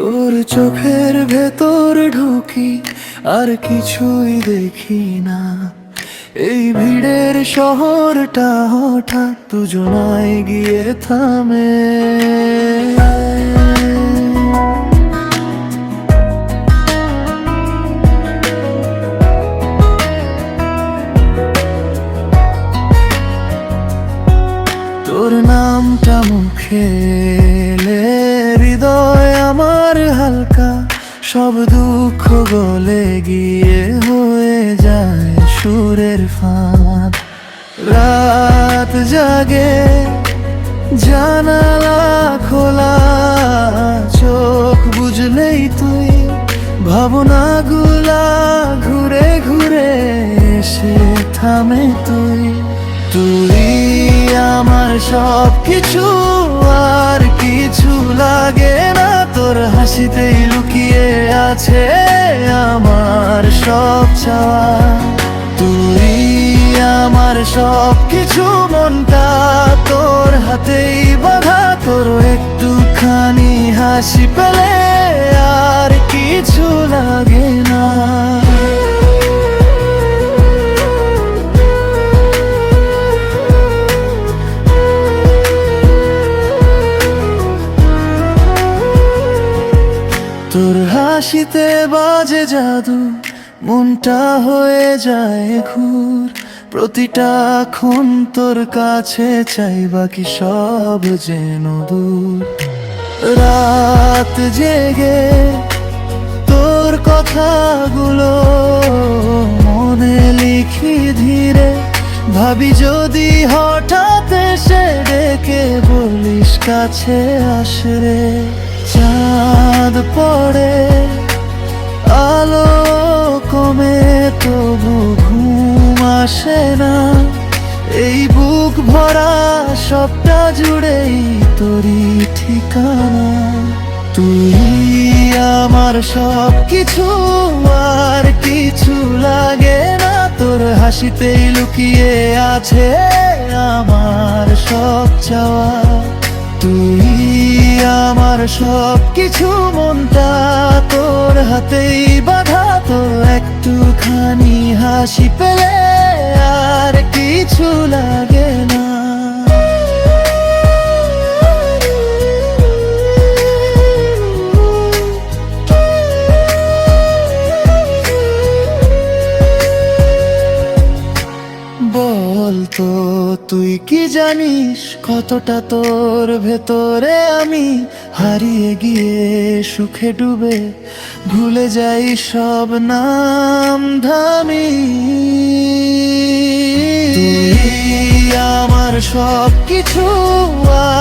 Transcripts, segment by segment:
তোর চোখের ভেতর ঢুকি আর কিছুই দেখি না। এই ভিড়ের শহরটা হঠাৎ দুজনায় গিয়ে থামে। তোর নামটা মুখে এলে হৃদয় আমার হালকা, সব দুঃখ গলে গিয়ে হয়ে যায় সুরের ফাঁদ। রাত জাগে জানালা খোলা, চোখ বুঝলেই তুই ভাবনাগুলা ঘুরে ঘুরে এসে থামে। তুই আমার সব কিছু, আর কিছু লাগে না। তোর হাসিতেই লুকিয়ে আছে আমার সব চাওয়া। তুই আমার সব কিছু, মনটা তোর হাতেই বাঁধা। তোর একটুখানি হাসি পেলে আর কিছু লাগে না। তোর হাসিতে বাজে জাদু, মনটা হয়ে যায় ঘুর। প্রতিটা ক্ষণ তোর কাছে চাই, বাকি সব যেন দূর। রাত জেগে তোর কথাগুলো মনে লিখি ধীরে। ভাবি যদি হঠাৎ এসে ডেকে বলিস কাছে আসরে। চাঁদ পড়ে আলো কমে তবু ঘুম আসে না। এই বুক ভরা সবটা জুড়েই তোরই ঠিকানা। তুই আমার সব কিছু, আর কিছু লাগে না। তোর হাসিতেই লুকিয়ে আছে আমার সব চাওয়া। তুই আমার সব কিছু, মনটা তোর হাতেই বাঁধা। তোর একটুখানি হাসি পেলে আর কিছু লাগে না। বলতো তুই কি জানিস, কতটা তোর ভেতরে আমি হারিয়ে গিয়ে সুখে ডুবে ভুলে যাই সব নাম ধামি। তুই আমার সব কিছু,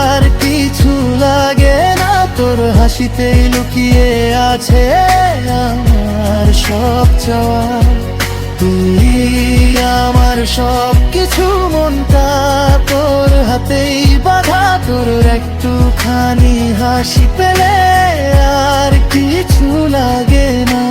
আর কিছু লাগে না। তোর হাসিতেই লুকিয়ে আছে আমার সব চাওয়া। তুই আমার সব কিছু, মনটা তোর হাতেই বাঁধা। তোর একটুখানি হাসি পেলে আর কিছু লাগে না।